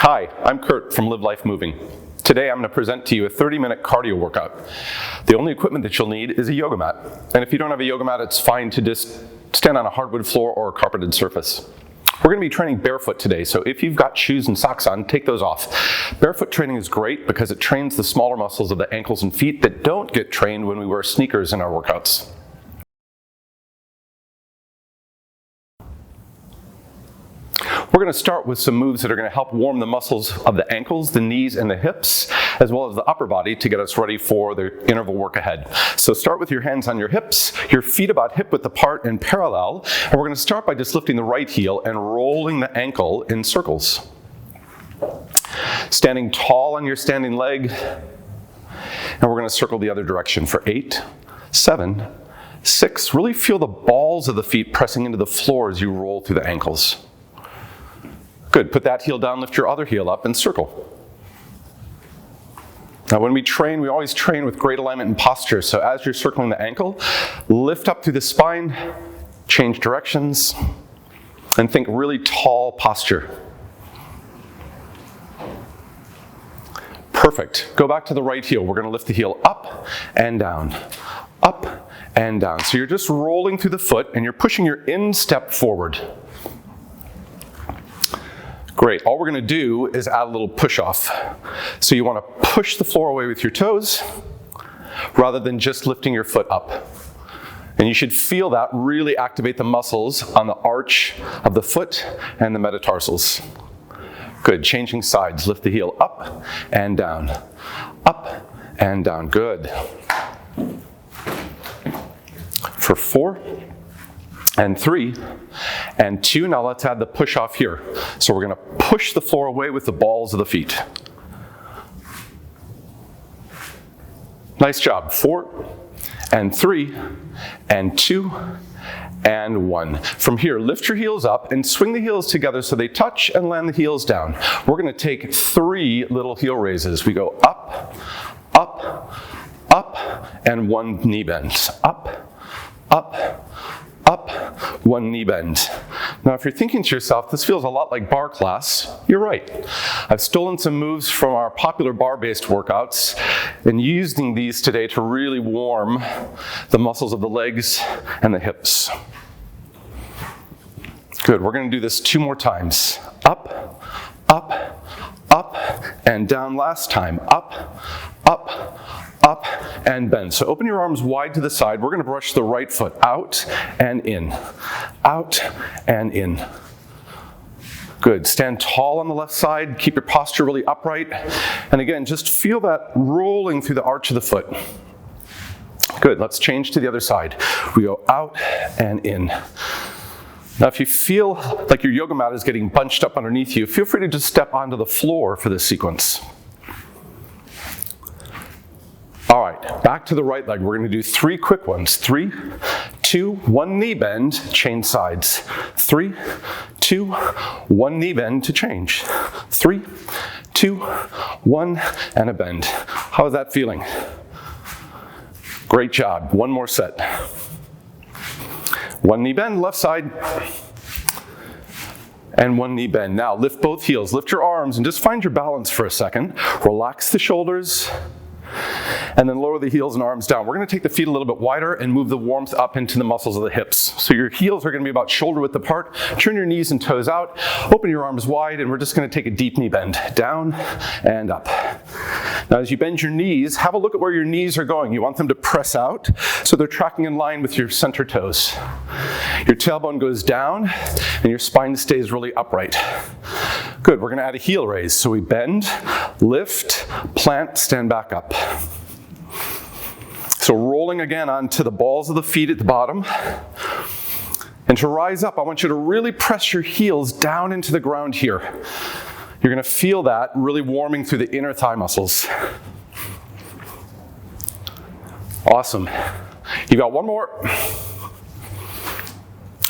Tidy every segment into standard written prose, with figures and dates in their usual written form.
Hi, I'm Kurt from Live Life Moving. Today I'm going to present to you a 30-minute cardio workout. The only equipment that you'll need is a yoga mat. And if you don't have a yoga mat, it's fine to just stand on a hardwood floor or a carpeted surface. We're going to be training barefoot today, so if you've got shoes and socks on, take those off. Barefoot training is great because it trains the smaller muscles of the ankles and feet that don't get trained when we wear sneakers in our workouts. We're going to start with some moves that are going to help warm the muscles of the ankles, the knees, and the hips, as well as the upper body to get us ready for the interval work ahead. So start with your hands on your hips, your feet about hip width apart and parallel, and we're going to start by just lifting the right heel and rolling the ankle in circles. Standing tall on your standing leg, and we're going to circle the other direction for 8, 7, 6. Really feel the balls of the feet pressing into the floor as you roll through the ankles. Good, put that heel down, lift your other heel up, and circle. Now when we train, we always train with great alignment and posture, so as you're circling the ankle, lift up through the spine, change directions, and think really tall posture. Perfect. Go back to the right heel. We're going to lift the heel up and down, up and down. So you're just rolling through the foot and you're pushing your instep forward. Great, all we're going to do is add a little push off. So you want to push the floor away with your toes rather than just lifting your foot up. And you should feel that really activate the muscles on the arch of the foot and the metatarsals. Good, changing sides, lift the heel up and down, up and down, good. For 4, and 3, and 2. Now let's add the push off here. So we're going to push the floor away with the balls of the feet. Nice job. 4, and 3, and 2, and 1. From here, lift your heels up and swing the heels together so they touch and land the heels down. We're going to take 3 little heel raises. We go up, up, up, and 1 knee bend. Up, up, up, 1 knee bend. Now if you're thinking to yourself, this feels a lot like bar class, you're right. I've stolen some moves from our popular bar-based workouts and using these today to really warm the muscles of the legs and the hips. Good, we're going to do this 2 more times. Up, up, up, and down last time. Up, up, up, and bend. So open your arms wide to the side. We're going to brush the right foot out and in. Out and in. Good. Stand tall on the left side. Keep your posture really upright. And again, just feel that rolling through the arch of the foot. Good. Let's change to the other side. We go out and in. Now if you feel like your yoga mat is getting bunched up underneath you, feel free to just step onto the floor for this sequence. All right, back to the right leg. We're going to do 3 quick ones. 3, 2, 1 knee bend, change sides. 3, 2, 1 knee bend to change. 3, 2, 1, and a bend. How is that feeling? Great job. 1 more set. 1 knee bend, left side. And 1 knee bend. Now lift both heels, lift your arms, and just find your balance for a second. Relax the shoulders. And then lower the heels and arms down. We're going to take the feet a little bit wider and move the warmth up into the muscles of the hips. So your heels are going to be about shoulder width apart. Turn your knees and toes out. Open your arms wide, and we're just going to take a deep knee bend. Down and up. Now as you bend your knees, have a look at where your knees are going. You want them to press out so they're tracking in line with your center toes. Your tailbone goes down and your spine stays really upright. Good, we're going to add a heel raise. So we bend, lift, plant, stand back up. So rolling again onto the balls of the feet at the bottom. And to rise up, I want you to really press your heels down into the ground here. You're going to feel that really warming through the inner thigh muscles. Awesome. You got 1 more.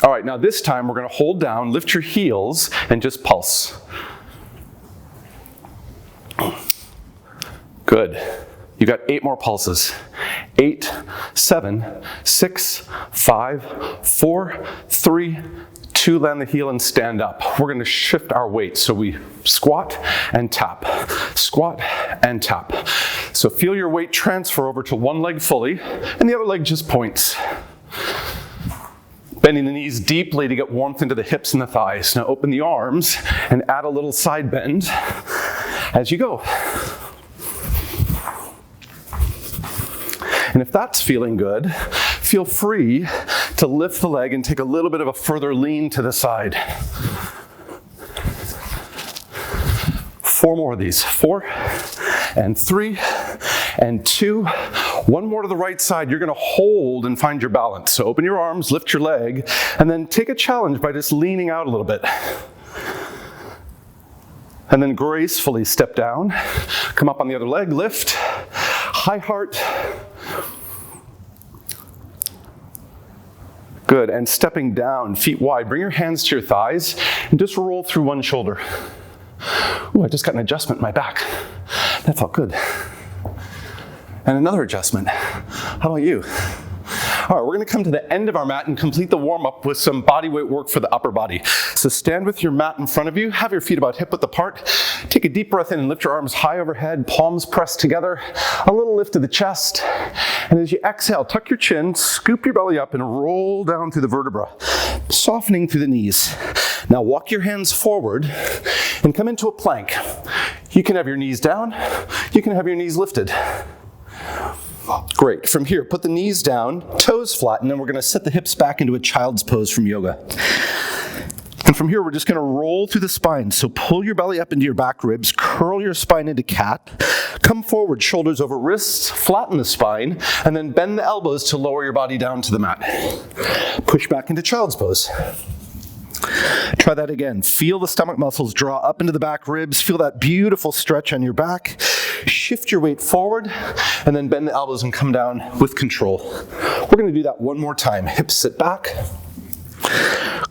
All right, now this time we're going to hold down, lift your heels, and just pulse. Good. You got 8 more pulses. 8, 7, 6, 5, 4, 3, 2, 2, land the heel and stand up. We're going to shift our weight. So we squat and tap, squat and tap. So feel your weight transfer over to one leg fully, and the other leg just points. Bending the knees deeply to get warmth into the hips and the thighs. Now open the arms and add a little side bend as you go. And if that's feeling good, feel free to lift the leg and take a little bit of a further lean to the side. 4 more of these. 4 and 3 and 2. 1 more to the right side. You're going to hold and find your balance. So open your arms, lift your leg, and then take a challenge by just leaning out a little bit. And then gracefully step down. Come up on the other leg, lift. High heart. Good, and stepping down, feet wide. Bring your hands to your thighs and just roll through one shoulder. Ooh, I just got an adjustment in my back. That felt good. And another adjustment. How about you? All right, we're going to come to the end of our mat and complete the warm-up with some body weight work for the upper body. So stand with your mat in front of you, have your feet about hip-width apart, take a deep breath in and lift your arms high overhead, palms pressed together, a little lift to the chest, and as you exhale, tuck your chin, scoop your belly up, and roll down through the vertebra, softening through the knees. Now walk your hands forward and come into a plank. You can have your knees down, you can have your knees lifted. Great. From here, put the knees down, toes flat, and then we're going to set the hips back into a child's pose from yoga. And from here, we're just going to roll through the spine. So pull your belly up into your back ribs, curl your spine into cat, come forward, shoulders over wrists, flatten the spine, and then bend the elbows to lower your body down to the mat. Push back into child's pose. Try that again. Feel the stomach muscles draw up into the back ribs. Feel that beautiful stretch on your back. Shift your weight forward, and then bend the elbows and come down with control. We're going to do that 1 more time. Hips sit back.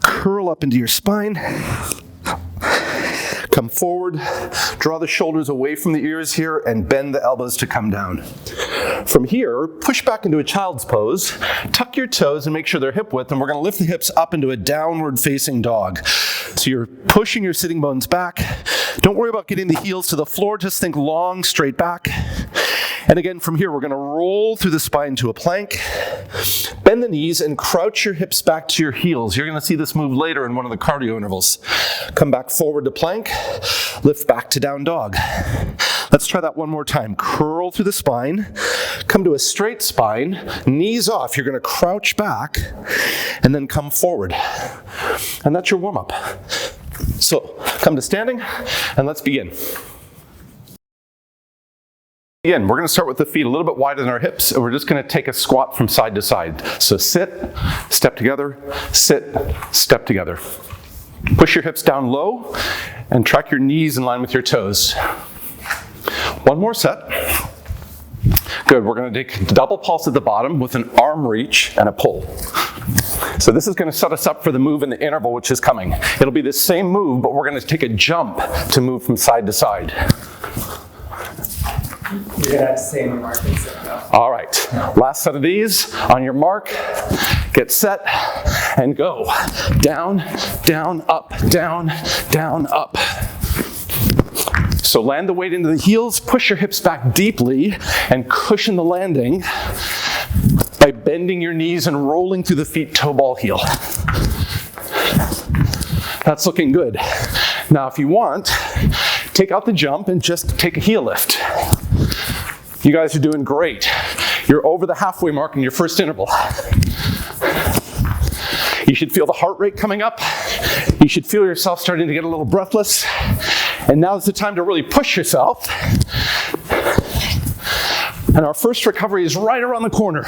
Curl up into your spine. Come forward, draw the shoulders away from the ears here, and bend the elbows to come down. From here, push back into a child's pose, tuck your toes and make sure they're hip width, and we're going to lift the hips up into a downward facing dog. So you're pushing your sitting bones back. Don't worry about getting the heels to the floor, just think long, straight back. And again, from here, we're going to roll through the spine to a plank, bend the knees, and crouch your hips back to your heels. You're going to see this move later in one of the cardio intervals. Come back forward to plank, lift back to down dog. Let's try that 1 more time. Curl through the spine, come to a straight spine, knees off. You're going to crouch back, and then come forward. And that's your warm-up. So, come to standing, and let's begin. Again, we're going to start with the feet a little bit wider than our hips, and we're just going to take a squat from side to side. So sit, step together, sit, step together. Push your hips down low, and track your knees in line with your toes. 1 more set. Good, we're going to take double pulse at the bottom with an arm reach and a pull. So this is going to set us up for the move in the interval which is coming. It'll be the same move, but we're going to take a jump to move from side to side. You're going to have to say in your mark and set up. All right, last set of these. On your mark, get set, and go. Down, down, up, down, down, up. So land the weight into the heels, push your hips back deeply, and cushion the landing by bending your knees and rolling through the feet toe ball heel. That's looking good. Now if you want, take out the jump and just take a heel lift. You guys are doing great. You're over the halfway mark in your first interval. You should feel the heart rate coming up. You should feel yourself starting to get a little breathless. And now's the time to really push yourself. And our first recovery is right around the corner.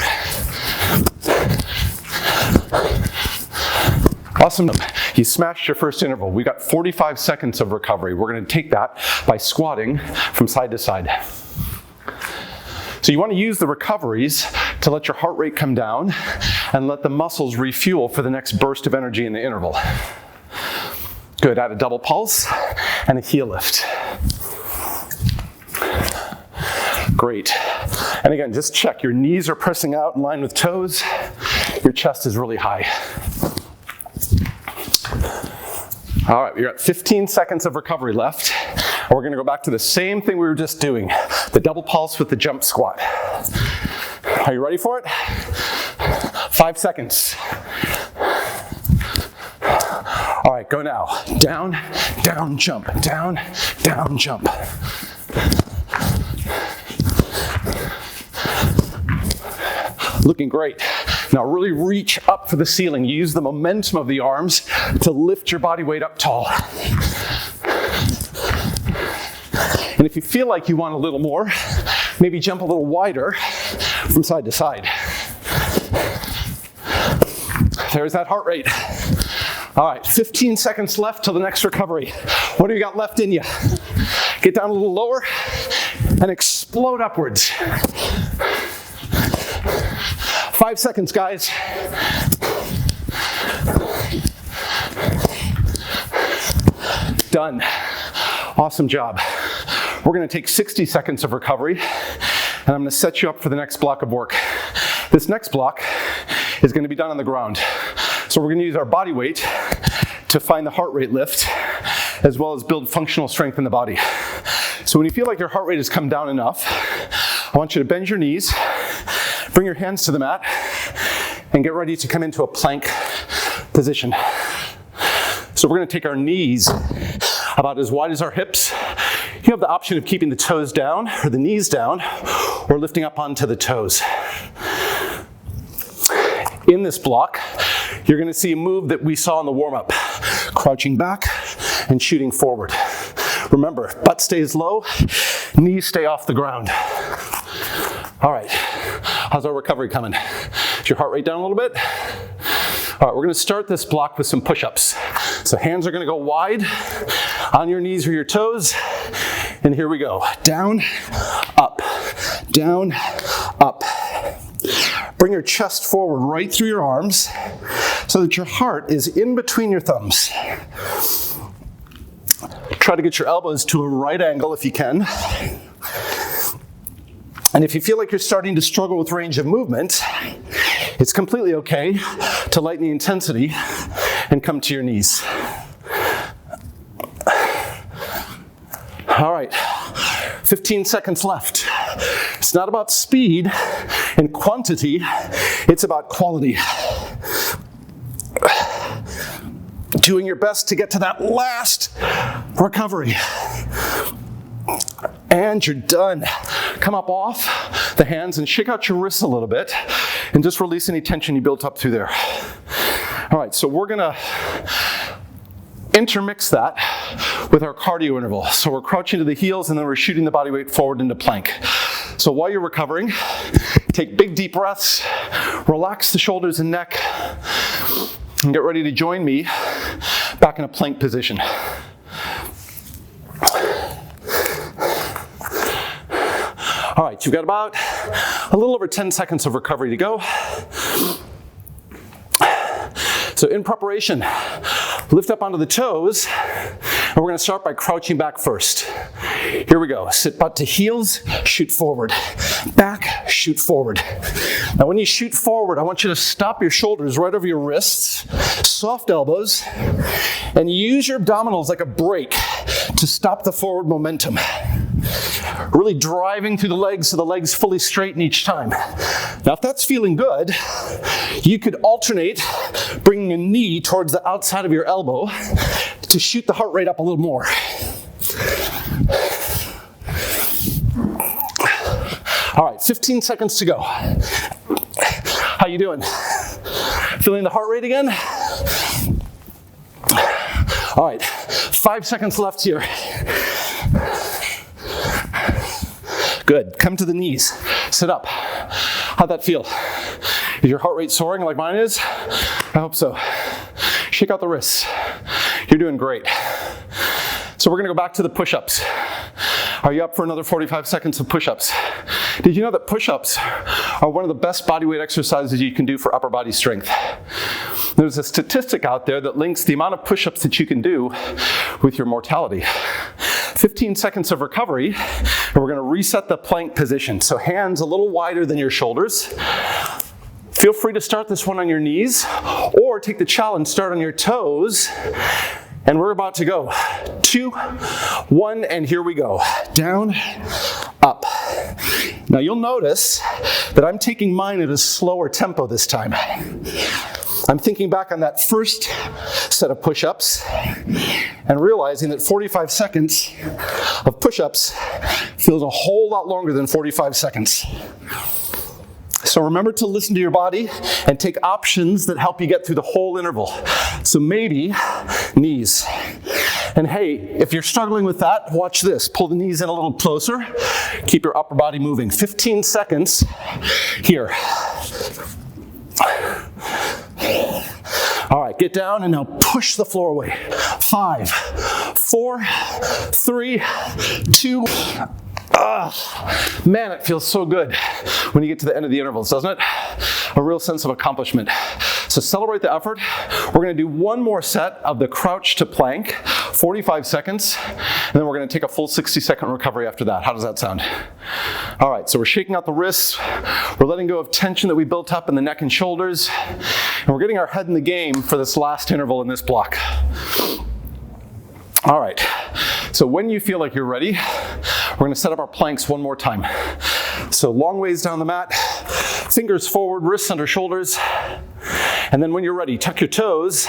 Awesome. You smashed your first interval. We got 45 seconds of recovery. We're going to take that by squatting from side to side. So you want to use the recoveries to let your heart rate come down and let the muscles refuel for the next burst of energy in the interval. Good, add a double pulse and a heel lift. Great. And again, just check, your knees are pressing out in line with toes. Your chest is really high. All right, we got 15 seconds of recovery left. And we're gonna go back to the same thing we were just doing, the double pulse with the jump squat. Are you ready for it? 5 seconds. All right, go now. Down, down, jump, down, down, jump. Looking great. Now really reach up for the ceiling. Use the momentum of the arms to lift your body weight up tall. And if you feel like you want a little more, maybe jump a little wider from side to side. There's that heart rate. All right, 15 seconds left till the next recovery. What do you got left in you? Get down a little lower and explode upwards. 5 seconds, guys. Done. Awesome job. We're gonna take 60 seconds of recovery, and I'm gonna set you up for the next block of work. This next block is gonna be done on the ground. So we're gonna use our body weight to find the heart rate lift, as well as build functional strength in the body. So when you feel like your heart rate has come down enough, I want you to bend your knees, bring your hands to the mat, and get ready to come into a plank position. So we're gonna take our knees about as wide as our hips. You have the option of keeping the toes down or the knees down, or lifting up onto the toes. In this block, you're gonna see a move that we saw in the warm-up, crouching back and shooting forward. Remember, butt stays low, knees stay off the ground. All right, how's our recovery coming? Is your heart rate down a little bit? All right, we're gonna start this block with some push-ups. So hands are gonna go wide on your knees or your toes, and here we go. Down, up, down, up. Bring your chest forward right through your arms so that your heart is in between your thumbs. Try to get your elbows to a right angle if you can. And if you feel like you're starting to struggle with range of movement, it's completely okay to lighten the intensity and come to your knees. All right, 15 seconds left. It's not about speed and quantity, it's about quality. Doing your best to get to that last recovery. And you're done. Come up off the hands and shake out your wrists a little bit and just release any tension you built up through there. All right, so we're gonna intermix that with our cardio interval. So we're crouching to the heels and then we're shooting the body weight forward into plank. So while you're recovering, take big deep breaths, relax the shoulders and neck, and get ready to join me back in a plank position. All right, you've got about a little over 10 seconds of recovery to go. So in preparation, lift up onto the toes, and we're gonna start by crouching back first. Here we go, sit butt to heels, shoot forward. Back, shoot forward. Now when you shoot forward, I want you to stop your shoulders right over your wrists, soft elbows, and use your abdominals like a brake to stop the forward momentum. Really driving through the legs so the legs fully straighten each time. Now if that's feeling good, you could alternate bringing a knee towards the outside of your elbow to shoot the heart rate up a little more. All right, 15 seconds to go. How you doing? Feeling the heart rate again? All right, 5 seconds left here. Good, come to the knees, sit up. How'd that feel? Is your heart rate soaring like mine is? I hope so. Shake out the wrists. You're doing great. So we're gonna go back to the push-ups. Are you up for another 45 seconds of push-ups? Did you know that push-ups are one of the best bodyweight exercises you can do for upper body strength? There's a statistic out there that links the amount of push-ups that you can do with your mortality. 15 seconds of recovery, and we're gonna reset the plank position. So hands a little wider than your shoulders. Feel free to start this one on your knees, or take the challenge, start on your toes, And we're about to go. 2, 1, and here we go. Down, up. Now you'll notice that I'm taking mine at a slower tempo this time. I'm thinking back on that first set of push-ups and realizing that 45 seconds of push-ups feels a whole lot longer than 45 seconds. So remember to listen to your body and take options that help you get through the whole interval. So maybe knees. And hey, if you're struggling with that, watch this. Pull the knees in a little closer. Keep your upper body moving. 15 seconds here. All right, get down and now push the floor away. 5, 4, 3, 2, man, it feels so good when you get to the end of the intervals, doesn't it? A real sense of accomplishment. So celebrate the effort. We're going to do one more set of the crouch to plank, 45 seconds, and then we're going to take a full 60-second recovery after that. How does that sound? All right, so we're shaking out the wrists. We're letting go of tension that we built up in the neck and shoulders, and we're getting our head in the game for this last interval in this block. All right, so when you feel like you're ready, we're going to set up our planks one more time. So long ways down the mat, fingers forward, wrists under shoulders. And then when you're ready, tuck your toes,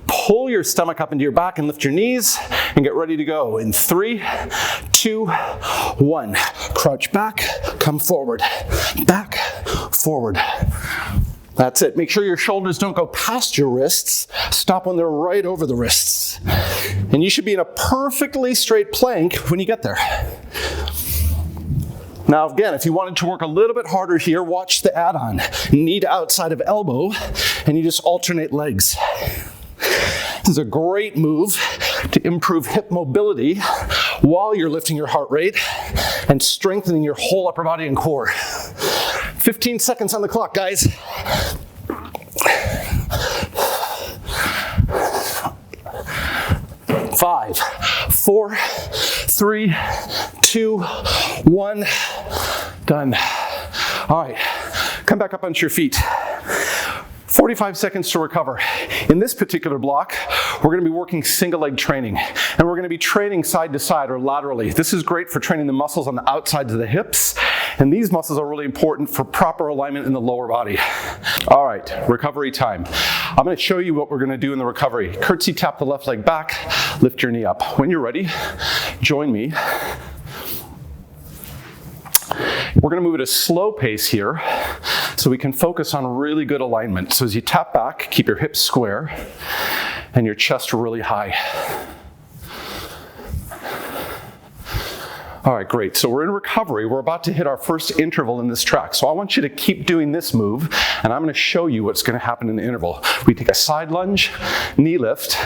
pull your stomach up into your back and lift your knees, and get ready to go in 3, 2, 1. Crouch back, come forward, back, forward. That's it. Make sure your shoulders don't go past your wrists. Stop when they're right over the wrists. And you should be in a perfectly straight plank when you get there. Now again, if you wanted to work a little bit harder here, watch the add-on. Knee to outside of elbow, and you just alternate legs. This is a great move to improve hip mobility while you're lifting your heart rate and strengthening your whole upper body and core. 15 seconds on the clock, guys. 5, 4, 3, 2, 1. Done. All right, come back up onto your feet. 45 seconds to recover. In this particular block, we're going to be working single leg training, and we're going to be training side to side or laterally. This is great for training the muscles on the outsides of the hips, and these muscles are really important for proper alignment in the lower body. All right, recovery time. I'm going to show you what we're going to do in the recovery. Curtsy tap the left leg back, lift your knee up. When you're ready, join me. We're going to move at a slow pace here so we can focus on really good alignment. So as you tap back, keep your hips square and your chest really high. All right, great. So we're in recovery. We're about to hit our first interval in this track. So I want you to keep doing this move, and I'm going to show you what's going to happen in the interval. We take a side lunge, knee lift,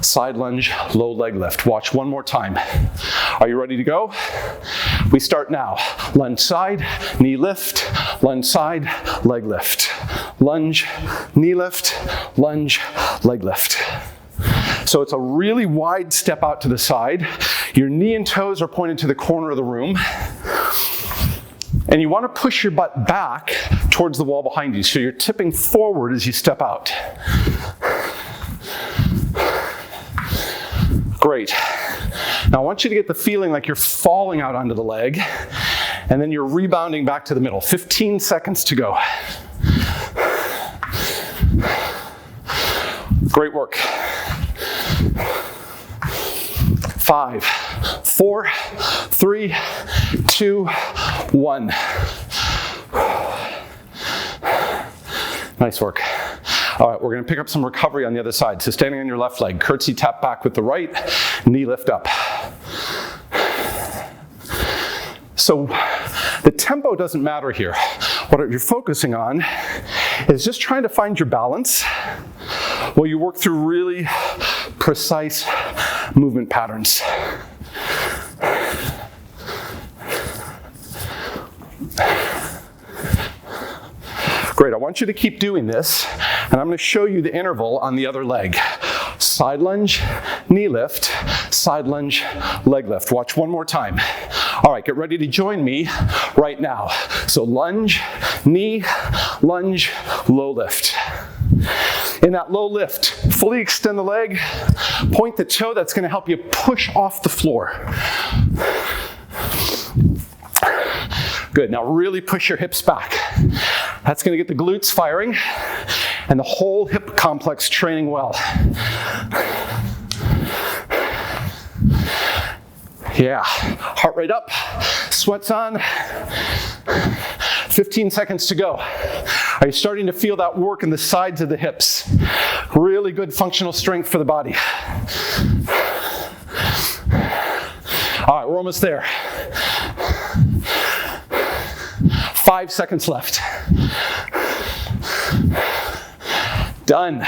side lunge, low leg lift. Watch one more time. Are you ready to go? We start now. Lunge side, knee lift, lunge side, leg lift. Lunge, knee lift, lunge, leg lift. So it's a really wide step out to the side. Your knee and toes are pointed to the corner of the room. And you want to push your butt back towards the wall behind you. So you're tipping forward as you step out. Great. Now I want you to get the feeling like you're falling out onto the leg, and then you're rebounding back to the middle. 15 seconds to go. Great work. 5, 4, 3, 2, 1. Nice work. All right, we're going to pick up some recovery on the other side. So standing on your left leg, curtsy tap back with the right, knee lift up. So the tempo doesn't matter here. What you're focusing on is just trying to find your balance while you work through really precise movement patterns. Great, I want you to keep doing this, and I'm going to show you the interval on the other leg. Side lunge, knee lift, side lunge, leg lift. Watch one more time. All right, get ready to join me right now. So lunge, knee, lunge, low lift. In that low lift, Fully extend the leg, point the toe. That's going to help you push off the floor. Good, now really push your hips back. That's going to get the glutes firing and the whole hip complex training well. Yeah, heart rate up, sweats on. 15 seconds to go. Are you starting to feel that work in the sides of the hips? Really good functional strength for the body. All right, we're almost there. 5 seconds left. Done.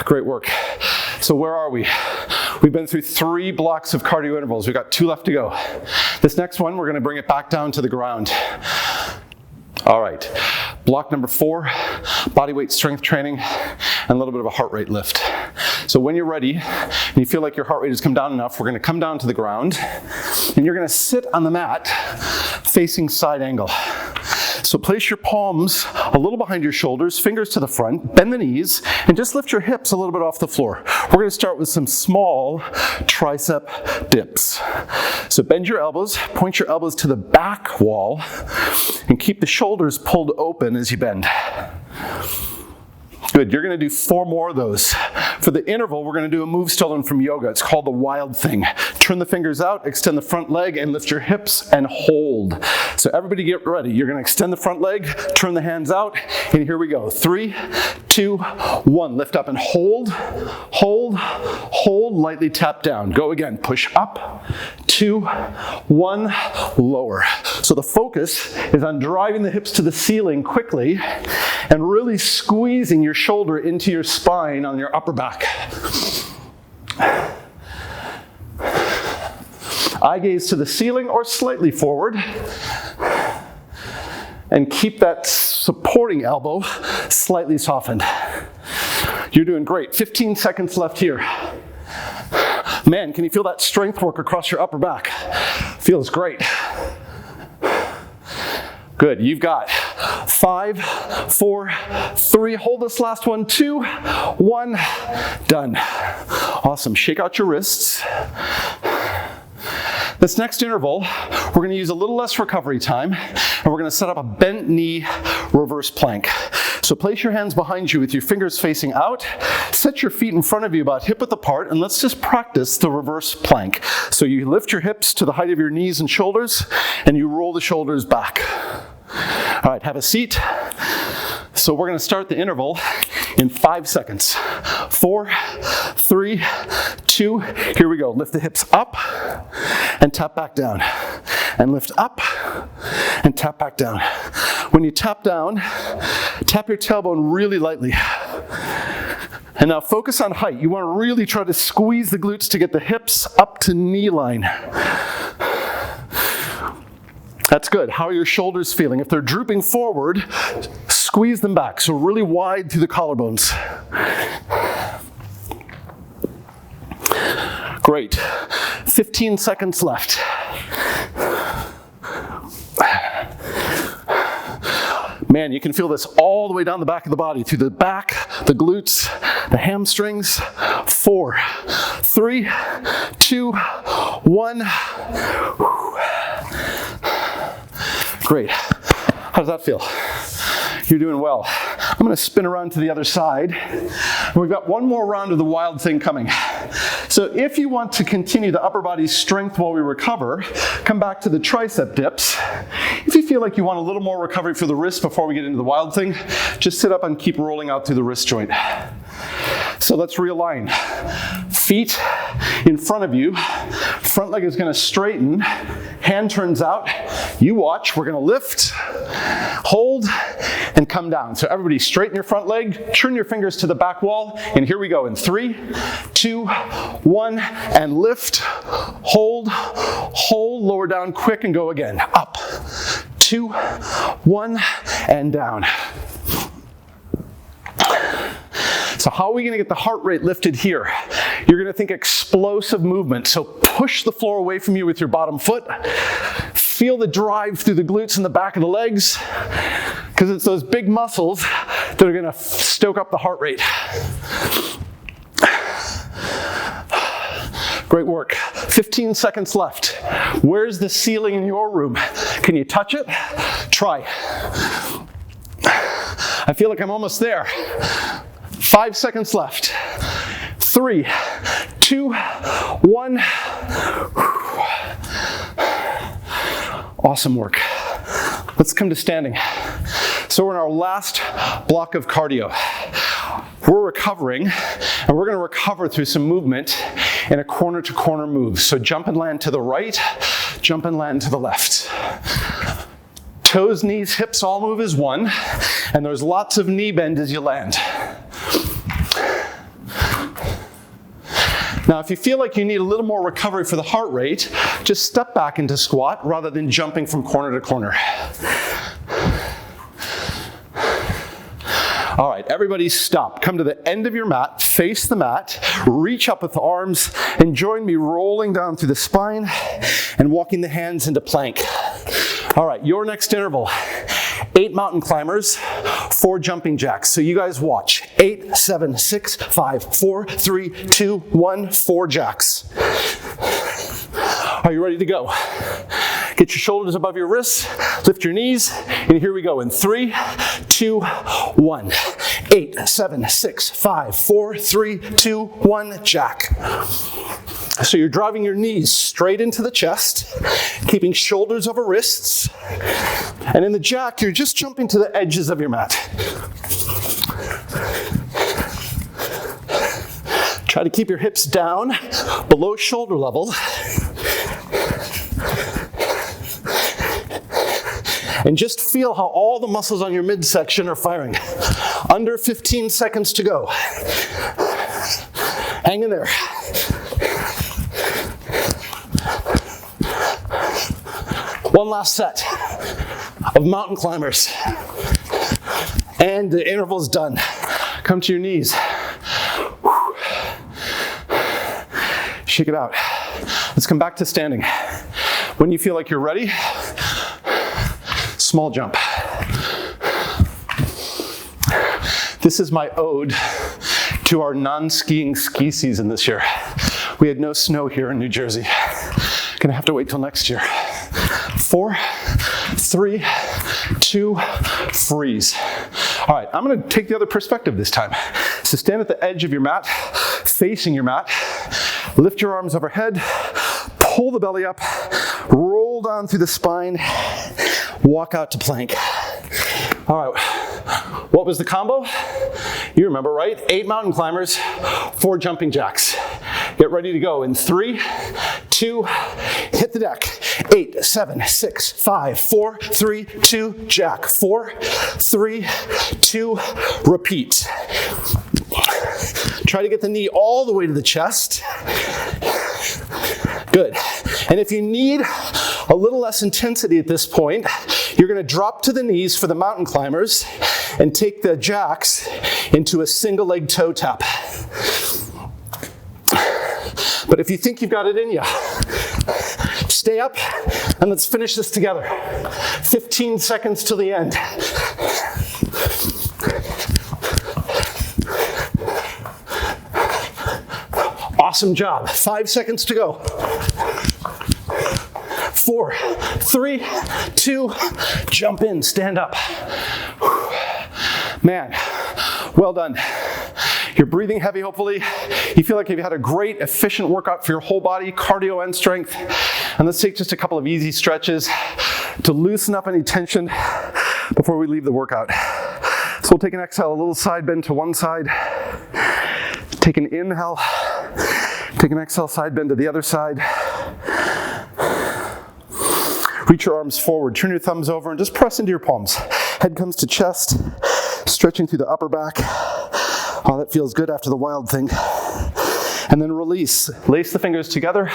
Great work. So where are we? We've been through 3 blocks of cardio intervals. We've got 2 left to go. This next one, we're going to bring it back down to the ground. All right. Block number 4, body weight strength training, and a little bit of a heart rate lift. So when you're ready, and you feel like your heart rate has come down enough, we're going to come down to the ground, and you're going to sit on the mat facing side angle. So place your palms a little behind your shoulders, fingers to the front, bend the knees, and just lift your hips a little bit off the floor. We're going to start with some small tricep dips. So bend your elbows, point your elbows to the back wall, and keep the shoulders pulled open as you bend. Good, you're going to do 4 more of those. For the interval, we're going to do a move stolen from yoga. It's called the wild thing. Turn the fingers out, extend the front leg, and lift your hips and hold. So everybody get ready. You're going to extend the front leg, turn the hands out, and here we go. 3, 2, 1. Lift up and hold, hold, hold, lightly tap down. Go again. Push up, 2, 1, lower. So the focus is on driving the hips to the ceiling quickly and really squeezing your shoulder into your spine on your upper back. Eye gaze to the ceiling or slightly forward. And keep that supporting elbow slightly softened. You're doing great. 15 seconds left here. Man, can you feel that strength work across your upper back? Feels great. Good, you've got 5, 4, 3, hold this last one, 2, 1, done. Awesome, shake out your wrists. This next interval, we're going to use a little less recovery time, and we're going to set up a bent knee reverse plank. So place your hands behind you with your fingers facing out, set your feet in front of you about hip-width apart, and let's just practice the reverse plank. So you lift your hips to the height of your knees and shoulders, and you roll the shoulders back. All right, have a seat. So we're going to start the interval in 5 seconds. 4, 3, 2, here we go. Lift the hips up and tap back down. And lift up and tap back down. When you tap down, tap your tailbone really lightly. And now focus on height. You want to really try to squeeze the glutes to get the hips up to knee line. That's good. How are your shoulders feeling? If they're drooping forward, squeeze them back. So really wide through the collarbones. Great. 15 seconds left. Man, you can feel this all the way down the back of the body, through the back, the glutes, the hamstrings. 4, 3, 2, 1. Great. How does that feel? You're doing well. I'm going to spin around to the other side. We've got one more round of the wild thing coming. So if you want to continue the upper body strength while we recover, come back to the tricep dips. If you feel like you want a little more recovery for the wrist before we get into the wild thing, just sit up and keep rolling out through the wrist joint. So let's realign. Feet in front of you. Front leg is going to straighten. Hand turns out. You watch. We're going to lift, hold, and come down. So everybody straighten your front leg, turn your fingers to the back wall, and here we go in 3, 2, 1, and lift, hold, hold, lower down quick, and go again. Up, 2, 1, and down. So how are we going to get the heart rate lifted here? You're going to think explosive movement. So push the floor away from you with your bottom foot. Feel the drive through the glutes and the back of the legs, because it's those big muscles that are gonna stoke up the heart rate. Great work. 15 seconds left. Where's the ceiling in your room? Can you touch it? Try. I feel like I'm almost there. 5 seconds left. 3, 2, 1. Awesome work. Let's come to standing. So we're in our last block of cardio. We're recovering, and we're going to recover through some movement in a corner-to-corner move. So jump and land to the right, jump and land to the left. Toes, knees, hips all move as one, and there's lots of knee bend as you land. Now, if you feel like you need a little more recovery for the heart rate, just step back into squat rather than jumping from corner to corner. All right, everybody stop. Come to the end of your mat, face the mat, reach up with the arms, and join me rolling down through the spine and walking the hands into plank. All right, your next interval, 8 mountain climbers, 4 jumping jacks. So you guys watch. 8, 7, 6, 5, 4, 3, 2, 1, 4 jacks. Are you ready to go? Get your shoulders above your wrists, lift your knees, and here we go in 3, 2, 1. 8, 7, 6, 5, 4, 3, 2, 1, jack. So you're driving your knees straight into the chest, keeping shoulders over wrists, and in the jack, you're just jumping to the edges of your mat. Try to keep your hips down, below shoulder level. And just feel how all the muscles on your midsection are firing. Under 15 seconds to go. Hang in there. One last set of mountain climbers. And the interval's done. Come to your knees. Shake it out. Let's come back to standing. When you feel like you're ready, small jump. This is my ode to our non-skiing ski season this year. We had no snow here in New Jersey. Gonna have to wait till next year. 4, 3, 2, freeze. All right, I'm gonna take the other perspective this time. So stand at the edge of your mat, facing your mat, lift your arms overhead, pull the belly up, roll down through the spine, walk out to plank. All right, what was the combo? You remember, right? 8 mountain climbers, 4 jumping jacks. Get ready to go in 3, 2, hit the deck. 8, 7, 6, 5, 4, 3, 2, jack. 4, 3, 2, repeat. Try to get the knee all the way to the chest. Good. And if you need a little less intensity at this point, you're going to drop to the knees for the mountain climbers and take the jacks into a single leg toe tap. But if you think you've got it in you, stay up and let's finish this together. 15 seconds till the end. Awesome job. 5 seconds to go. 4, 3, 2, jump in, stand up. Man, well done. You're breathing heavy, hopefully. You feel like you've had a great, efficient workout for your whole body, cardio and strength. And let's take just a couple of easy stretches to loosen up any tension before we leave the workout. So we'll take an exhale, a little side bend to one side. Take an inhale. Take an exhale, side bend to the other side. Reach your arms forward, turn your thumbs over, and just press into your palms. Head comes to chest, stretching through the upper back. Oh, that feels good after the wild thing. And then release. Lace the fingers together.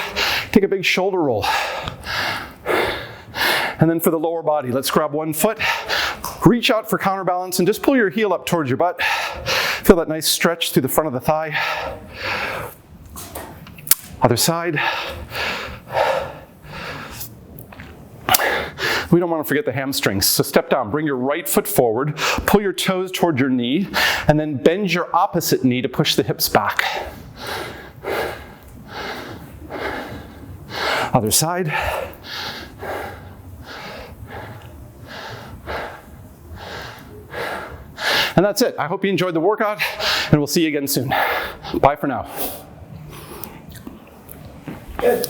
Take a big shoulder roll. And then for the lower body, let's grab one foot. Reach out for counterbalance and just pull your heel up towards your butt. Feel that nice stretch through the front of the thigh. Other side. We don't want to forget the hamstrings. So step down, bring your right foot forward, pull your toes toward your knee, and then bend your opposite knee to push the hips back. Other side. And that's it. I hope you enjoyed the workout, and we'll see you again soon. Bye for now. Good.